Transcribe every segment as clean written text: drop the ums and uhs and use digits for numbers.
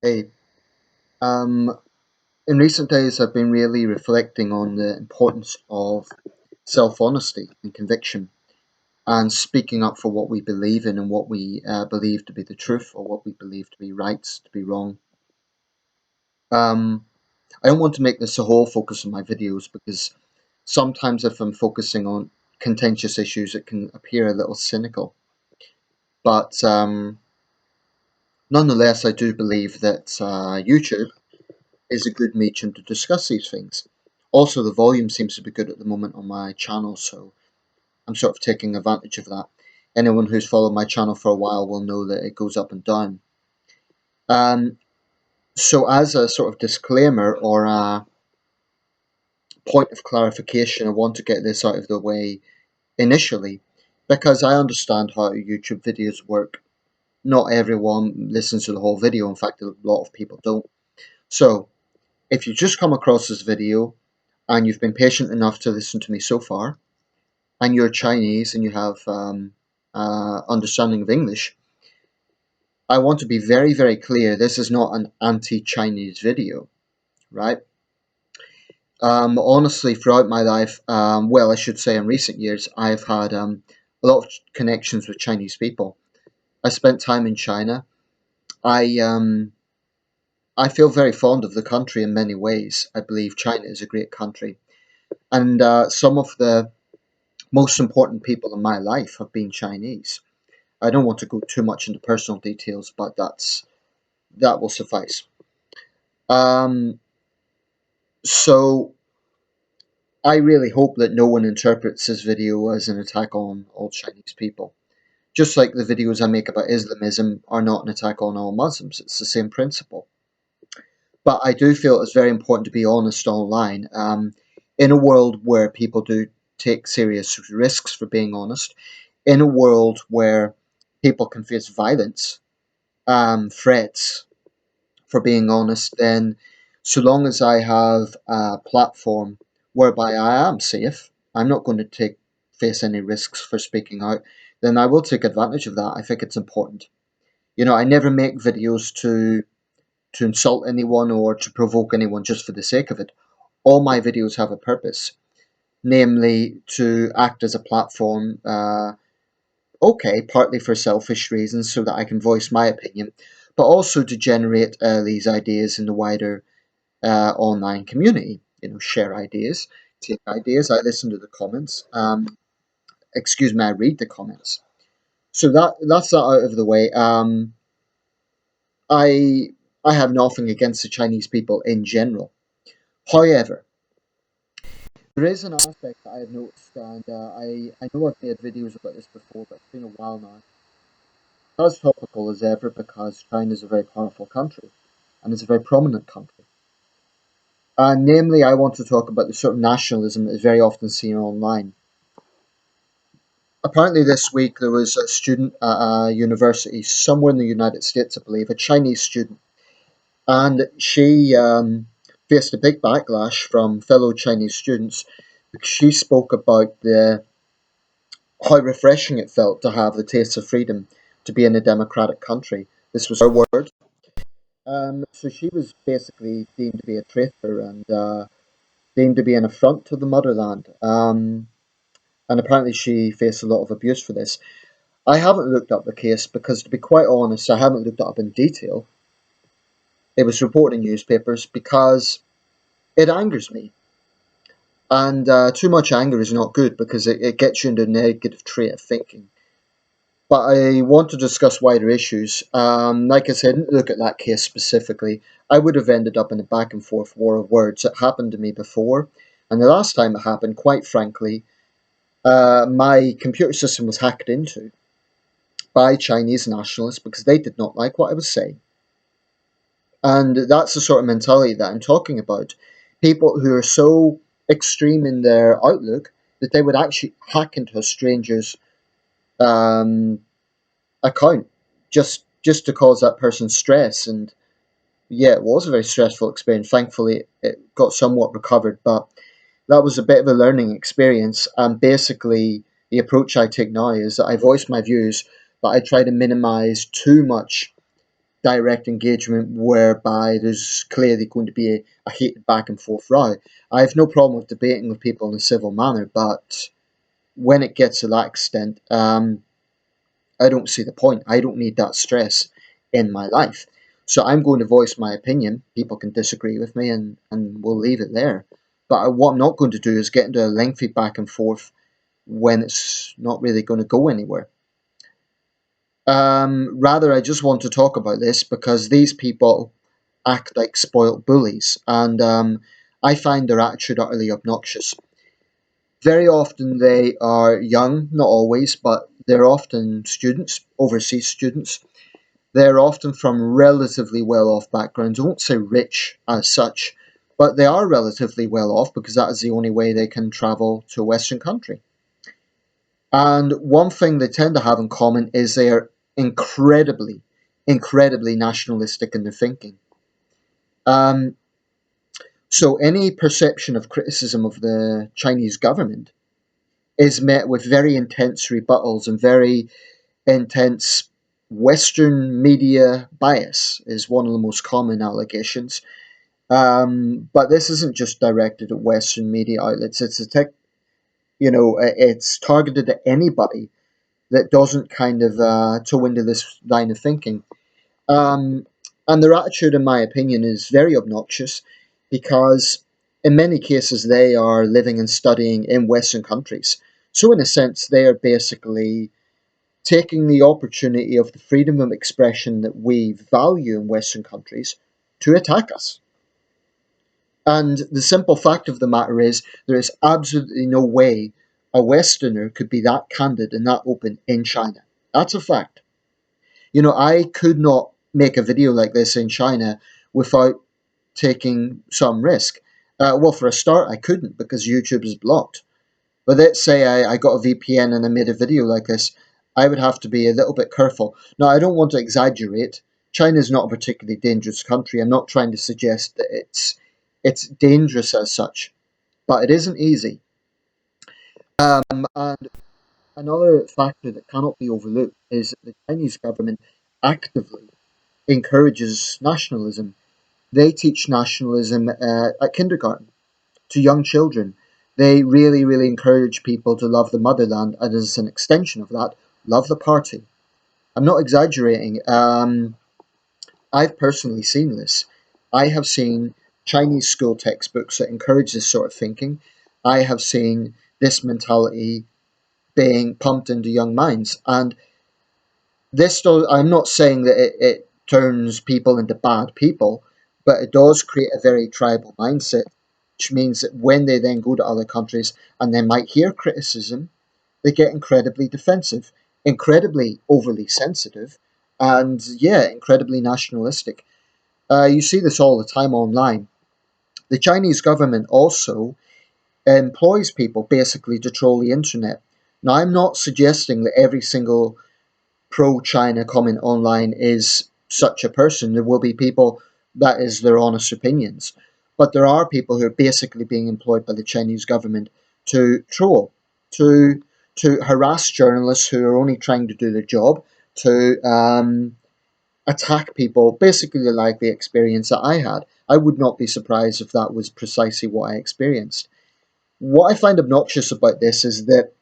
Hey, um, in recent days, I've been really reflecting on the importance of self honesty and conviction and speaking up for what we believe in and what we believe to be the truth or what we believe to be right, to be wrong. Um, I don't want to make this the whole focus of my videos because sometimes if I'm focusing on contentious issues, it can appear a little cynical. But nonetheless, I do believe that YouTube is a good medium to discuss these things. Also, the volume seems to be good at the moment on my channel, so I'm sort of taking advantage of that. Anyone who's followed my channel for a while will know that it goes up and down. Um, so, as a sort of disclaimer or a point of clarification, I want to get this out of the way initially because I understand how YouTube videos work. Not everyone listens to the whole video, in fact, a lot of people don't. So, if you just come across this video and you've been patient enough to listen to me so far, and you're Chinese and you have understanding of English, I want to be very, very clear. This is not an anti-Chinese video, right? Honestly, throughout my life, well, I should say in recent years, I've had a lot of connections with Chinese people. I spent time in China. I um, I feel very fond of the country in many ways. I believe China is a great country, and some of the most important people in my life have been Chinese. I don't want to go too much into personal details, but that will suffice. Um, so I really hope that no one interprets this video as an attack on all Chinese people. Just like the videos I make about Islamism are not an attack on all Muslims, it's the same principle. But I do feel it's very important to be honest online. In a world where people do take serious risks for being honest, in a world where people can face violence, threats, for being honest, then so long as I have a platform whereby I am safe, I'm not going to take face any risks for speaking out, then I will take advantage of that. I think it's important. I never make videos to insult anyone or to provoke anyone just for the sake of it. All my videos have a purpose, namely to act as a platform. Okay, partly for selfish reasons so that I can voice my opinion, but also to generate these ideas in the wider online community. Share ideas, take ideas. I listen to the comments. Excuse me, I read the comments. So that's that out of the way. I I have nothing against the Chinese people in general. However, there is an aspect that I have noticed, and I know I've made videos about this before, but it's been a while now. As topical as ever because China is a very powerful country, and it's a very prominent country. Namely, I want to talk about the sort of nationalism that is very often seen online. Apparently, this week there was a student at a university somewhere in the United States, I believe, a Chinese student, and she faced a big backlash from fellow Chinese students because she spoke about the how refreshing it felt to have the taste of freedom to be in a democratic country. This was her word. So she was basically deemed to be a traitor and deemed to be an affront to the motherland. And apparently she faced a lot of abuse for this. I haven't looked up the case because, to be quite honest, I haven't looked it up in detail. It was reported in newspapers because it angers me. And too much anger is not good because it gets you into a negative trait of thinking. But I want to discuss wider issues. Like I said, I didn't look at that case specifically. I would have ended up in a back and forth war of words. It happened to me before. And the last time it happened, quite frankly, my computer system was hacked into by Chinese nationalists because they did not like what I was saying. And that's the sort of mentality that I'm talking about. People who are so extreme in their outlook that they would actually hack into a stranger's um, account just to cause that person stress. And yeah, it was a very stressful experience. Thankfully, it got somewhat recovered, but that was a bit of a learning experience. And basically, the approach I take now is that I voice my views, but I try to minimize too much direct engagement whereby there's clearly going to be a heated back and forth row. I have no problem with debating with people in a civil manner, but when it gets to that extent, I don't see the point. I don't need that stress in my life. So I'm going to voice my opinion. People can disagree with me, and we'll leave it there. But what I'm not going to do is get into a lengthy back and forth when it's not really going to go anywhere. Rather, I just want to talk about this because these people act like spoilt bullies, and I find their attitude utterly obnoxious. Very often they are young, not always, but they're often students, overseas students. They're often from relatively well off backgrounds. I won't say rich as such, but they are relatively well off because that is the only way they can travel to a Western country. And one thing they tend to have in common is they are incredibly, incredibly nationalistic in their thinking. Um, so any perception of criticism of the Chinese government is met with very intense rebuttals and very intense Western media bias is one of the most common allegations. But this isn't just directed at Western media outlets. It's targeted at anybody that doesn't kind of toe into this line of thinking. Um, and their attitude, in my opinion, is very obnoxious because in many cases they are living and studying in Western countries. So, in a sense, they are basically taking the opportunity of the freedom of expression that we value in Western countries to attack us. And the simple fact of the matter is, there is absolutely no way a Westerner could be that candid and that open in China. That's a fact. I could not make a video like this in China without taking some risk. Well, for a start, I couldn't because YouTube is blocked. But let's say I got a VPN and I made a video like this, I would have to be a little bit careful. Now, I don't want to exaggerate. China is not a particularly dangerous country. I'm not trying to suggest that it's dangerous as such, but it isn't easy. And another factor that cannot be overlooked is that the Chinese government actively encourages nationalism. They teach nationalism at kindergarten to young children. They really, really encourage people to love the motherland, and as an extension of that, love the party. I'm not exaggerating. I've personally seen this. I have seen Chinese school textbooks that encourage this sort of thinking. I have seen this mentality being pumped into young minds, and I'm not saying that it turns people into bad people, but it does create a very tribal mindset, which means that when they then go to other countries and they might hear criticism, they get incredibly defensive, incredibly overly sensitive, and yeah, incredibly nationalistic. You see this all the time online. The Chinese government also employs people basically to troll the internet. Now, I'm not suggesting that every single pro China comment online is such a person. There will be people that is their honest opinions. But there are people who are basically being employed by the Chinese government to troll, to harass journalists who are only trying to do their job, to attack people, basically like the experience that I had. I would not be surprised if that was precisely what I experienced. What I find obnoxious about this is that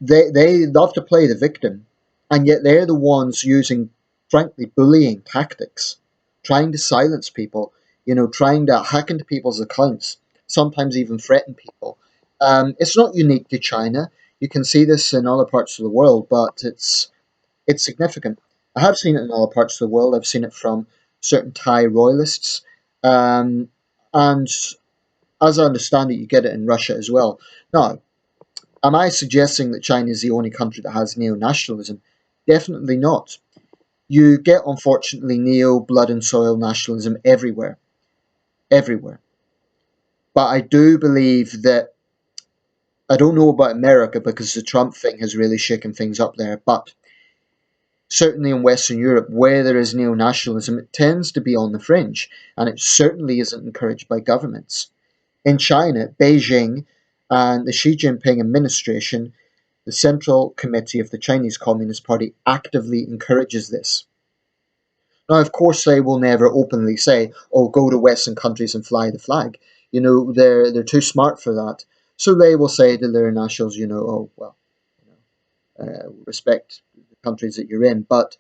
they love to play the victim, and yet they're the ones using, frankly, bullying tactics, trying to silence people, trying to hack into people's accounts, sometimes even threaten people. It's not unique to China. You can see this in other parts of the world, but it's significant. I have seen it in other parts of the world. I've seen it from certain Thai royalists, and as I understand it, you get it in Russia as well. Now, am I suggesting that China is the only country that has neo nationalism? Definitely not. You get, unfortunately, neo blood and soil nationalism everywhere. Everywhere. But I do believe that, I don't know about America because the Trump thing has really shaken things up there, but certainly in Western Europe, where there is neo nationalism, it tends to be on the fringe, and it certainly isn't encouraged by governments. In China, Beijing and the Xi Jinping administration, the Central Committee of the Chinese Communist Party, actively encourages this. Now, of course, they will never openly say, "Oh, go to Western countries and fly the flag." You know, they're too smart for that. So they will say to their nationals, "Oh, well, respect the countries that you're in." But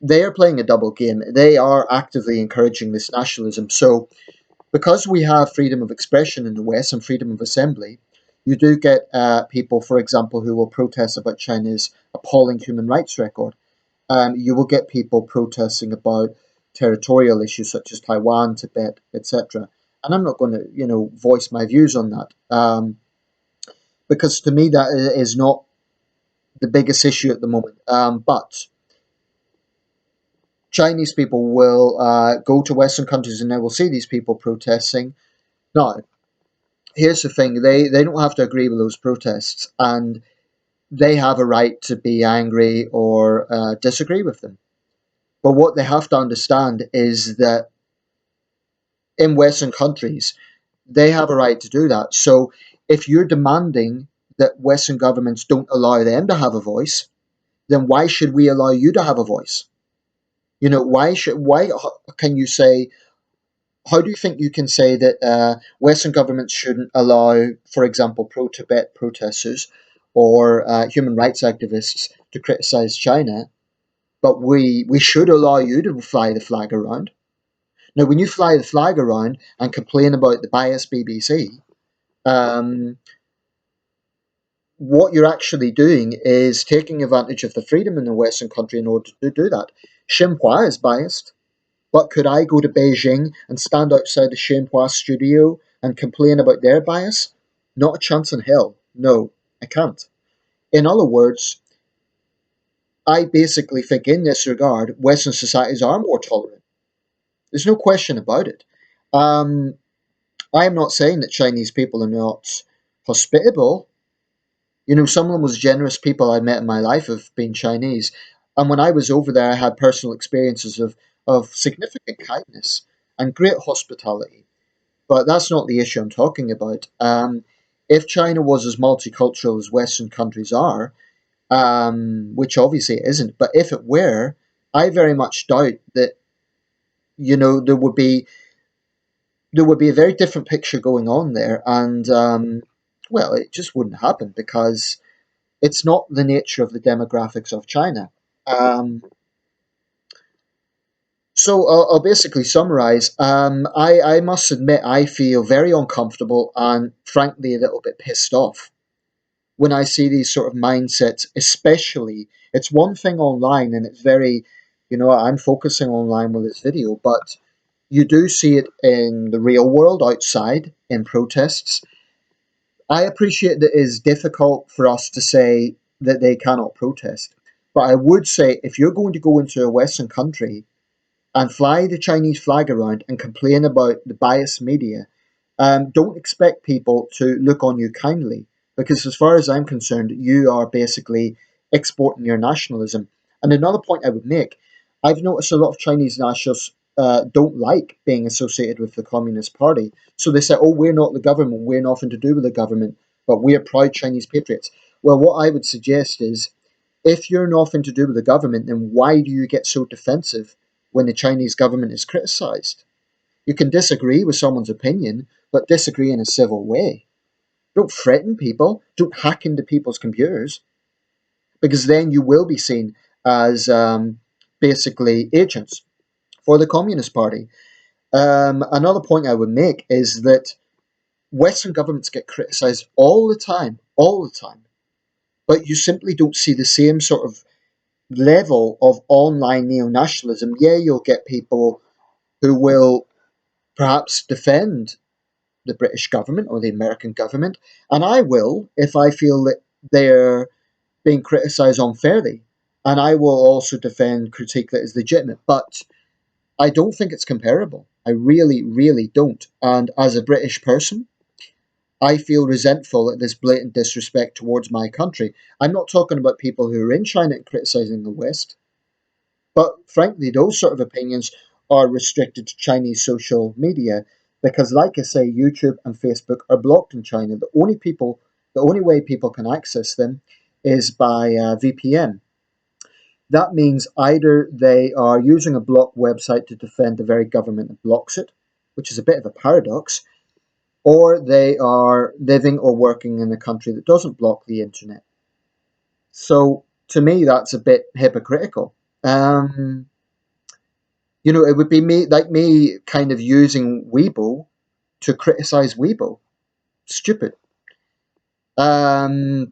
they are playing a double game. They are actively encouraging this nationalism. So because we have freedom of expression in the West and freedom of assembly, you do get people, for example, who will protest about China's appalling human rights record. You will get people protesting about territorial issues such as Taiwan, Tibet, etc. And I'm not going to, voice my views on that, because to me that is not the biggest issue at the moment. But Chinese people will go to Western countries and they will see these people protesting. Now, here's the thing: they don't have to agree with those protests, and they have a right to be angry or disagree with them. But what they have to understand is that in Western countries, they have a right to do that. So if you're demanding that Western governments don't allow them to have a voice, then why should we allow you to have a voice? Why can you say, how do you think you can say that Western governments shouldn't allow, for example, pro-Tibet protesters or human rights activists to criticize China, but we should allow you to fly the flag around? Now, when you fly the flag around and complain about the biased BBC, um, what you're actually doing is taking advantage of the freedom in the Western country in order to do that. Xinhua is biased, but could I go to Beijing and stand outside the Xinhua studio and complain about their bias? Not a chance in hell. No, I can't. In other words, I basically think in this regard, Western societies are more tolerant. There's no question about it. Um, I'm not saying that Chinese people are not hospitable. Some of the most generous people I met in my life have been Chinese. And when I was over there, I had personal experiences of significant kindness and great hospitality. But that's not the issue I'm talking about. If China was as multicultural as Western countries are, which obviously it isn't, but if it were, I very much doubt that there would be a very different picture going on there, and well, it just wouldn't happen because it's not the nature of the demographics of China. Um, so I'll basically summarize. I must admit I feel very uncomfortable and frankly a little bit pissed off when I see these sort of mindsets, especially. It's one thing online and it's very, I'm focusing online with this video, but you do see it in the real world outside in protests. I appreciate that it is difficult for us to say that they cannot protest. But I would say if you're going to go into a Western country and fly the Chinese flag around and complain about the biased media, don't expect people to look on you kindly, because as far as I'm concerned, you are basically exporting your nationalism. And another point I would make, I've noticed a lot of Chinese nationals don't like being associated with the Communist Party. So they say, oh, we're not the government, we're nothing to do with the government, but we're proud Chinese patriots. Well, what I would suggest is, if you're nothing to do with the government, then why do you get so defensive when the Chinese government is criticized? You can disagree with someone's opinion, but disagree in a civil way. Don't threaten people. Don't hack into people's computers, because then you will be seen as basically agents for the Communist Party. Another point I would make is that Western governments get criticized all the time, but you simply don't see the same sort of level of online neo nationalism. Yeah, you'll get people who will perhaps defend the British government or the American government, and I will if I feel that they're being criticised unfairly, and I will also defend critique that is legitimate. But I don't think it's comparable. I really, really don't. And as a British person, I feel resentful at this blatant disrespect towards my country. I'm not talking about people who are in China and criticising the West. But frankly, those sort of opinions are restricted to Chinese social media because, like I say, YouTube and Facebook are blocked in China. The only way people can access them is by VPN. That means either they are using a blocked website to defend the very government that blocks it, which is a bit of a paradox, or they are living or working in a country that doesn't block the internet. So to me, that's a bit hypocritical. Um, it would be me kind of using Weibo to criticize Weibo. Stupid. Um,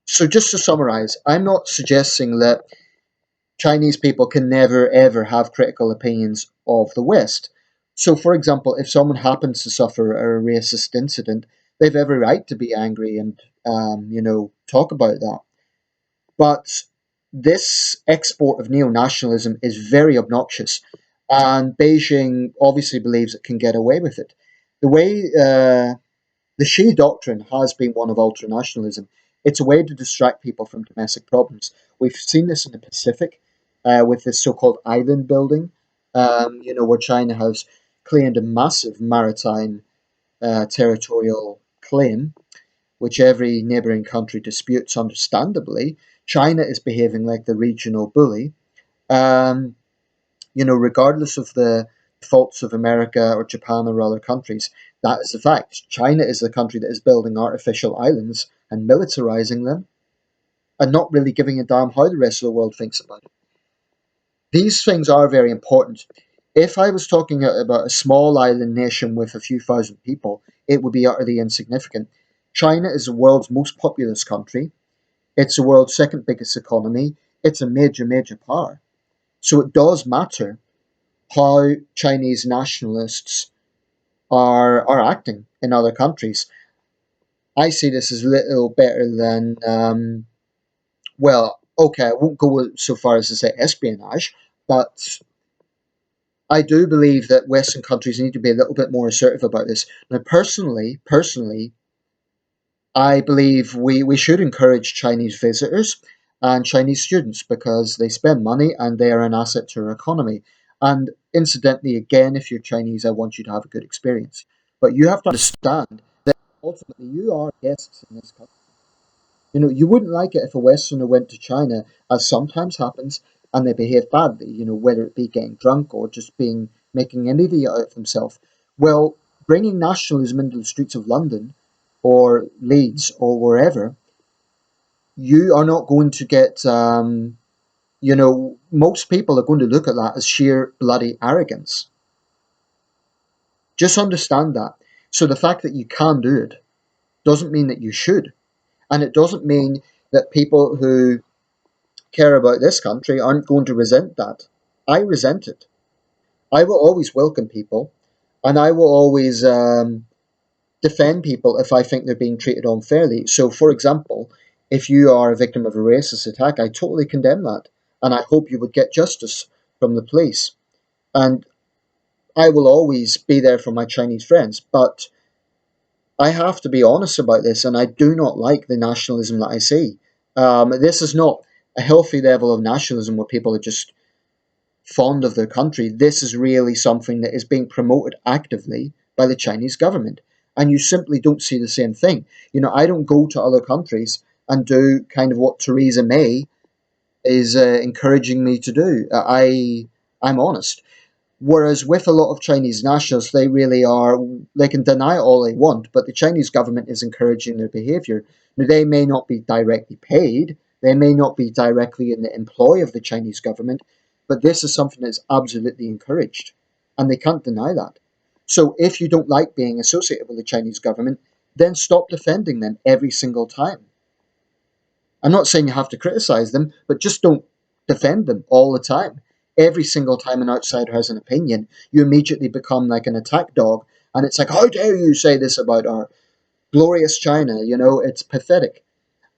so just to summarize, I'm not suggesting that Chinese people can never ever have critical opinions of the West. So, for example, if someone happens to suffer a racist incident, they've every right to be angry and talk about that. But this export of neo-nationalism is very obnoxious, and Beijing obviously believes it can get away with it. The way the Xi doctrine has been one of ultranationalism. It's a way to distract people from domestic problems. We've seen this in the Pacific with this so-called island building, where China has claimed a massive maritime territorial claim, which every neighboring country disputes, understandably. China is behaving like the regional bully. Um, Regardless of the faults of America or Japan or other countries, that is the fact. China is the country that is building artificial islands and militarizing them and not really giving a damn how the rest of the world thinks about it. These things are very important. If I was talking about a small island nation with a few thousand people, it would be utterly insignificant. China is the world's most populous country. It's the world's second biggest economy. It's a major, major power. So it does matter how Chinese nationalists are acting in other countries. I see this as little better than, okay, I won't go so far as to say espionage, but I do believe that Western countries need to be a little bit more assertive about this. Now, personally, I believe we should encourage Chinese visitors and Chinese students because they spend money and they are an asset to our economy. And incidentally, again, if you're Chinese, I want you to have a good experience. But you have to understand that ultimately you are guests in this country. You wouldn't like it if a Westerner went to China, as sometimes happens, and they behave badly, whether it be getting drunk or just being making an idiot out of themselves. Well, bringing nationalism into the streets of London or Leeds or wherever, you are not going to get, most people are going to look at that as sheer bloody arrogance. Just understand that. So the fact that you can do it doesn't mean that you should. And it doesn't mean that people who care about this country aren't going to resent that. I resent it. I will always welcome people, and I will always defend people if I think they're being treated unfairly. So, for example, if you are a victim of a racist attack, I totally condemn that, and I hope you would get justice from the police. And I will always be there for my Chinese friends, but I have to be honest about this, and I do not like the nationalism that I see. This is not a healthy level of nationalism where people are just fond of their country. This is really something that is being promoted actively by the Chinese government. And you simply don't see the same thing. I don't go to other countries and do kind of what Theresa May is encouraging me to do. I'm honest. Whereas with a lot of Chinese nationals, they can deny it all they want, but the Chinese government is encouraging their behavior. Now, they may not be directly paid, they may not be directly in the employ of the Chinese government, but this is something that's absolutely encouraged, and they can't deny that. So if you don't like being associated with the Chinese government, then stop defending them every single time. I'm not saying you have to criticize them, but just don't defend them all the time. Every single time an outsider has an opinion, you immediately become like an attack dog. And it's like, how dare you say this about our glorious China? It's pathetic.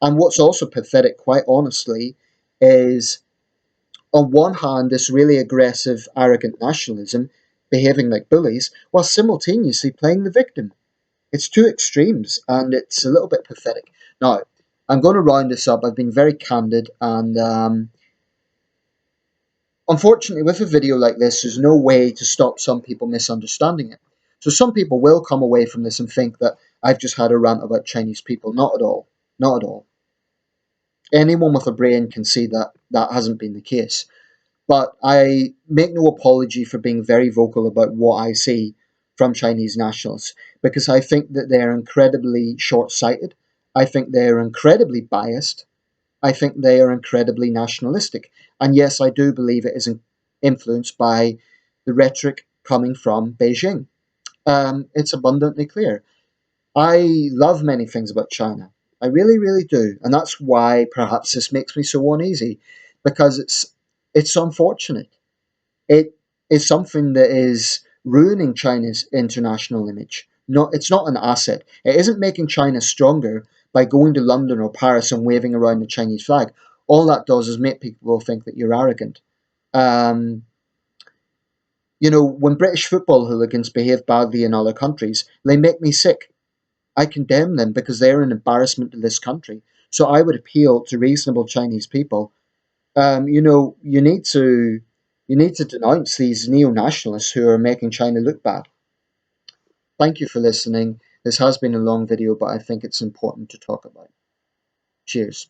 And what's also pathetic, quite honestly, is on one hand, this really aggressive, arrogant nationalism, behaving like bullies, while simultaneously playing the victim. It's two extremes, and it's a little bit pathetic. Now, I'm going to round this up. I've been very candid, and unfortunately, with a video like this, there's no way to stop some people misunderstanding it. So some people will come away from this and think that I've just had a rant about Chinese people. Not at all. Not at all. Anyone with a brain can see that that hasn't been the case. But I make no apology for being very vocal about what I see from Chinese nationalists because I think that they're incredibly short sighted. I think they're incredibly biased. I think they are incredibly nationalistic. And yes, I do believe it is influenced by the rhetoric coming from Beijing. It's abundantly clear. I love many things about China. I really, really do. And that's why perhaps this makes me so uneasy because it's unfortunate. It is something that is ruining China's international image. It's not an asset. It isn't making China stronger by going to London or Paris and waving around the Chinese flag. All that does is make people think that you're arrogant. Um, when British football hooligans behave badly in other countries, they make me sick. I condemn them because they're an embarrassment to this country. So I would appeal to reasonable Chinese people. You need to denounce these neo-nationalists who are making China look bad. Thank you for listening. This has been a long video, but I think it's important to talk about. Cheers.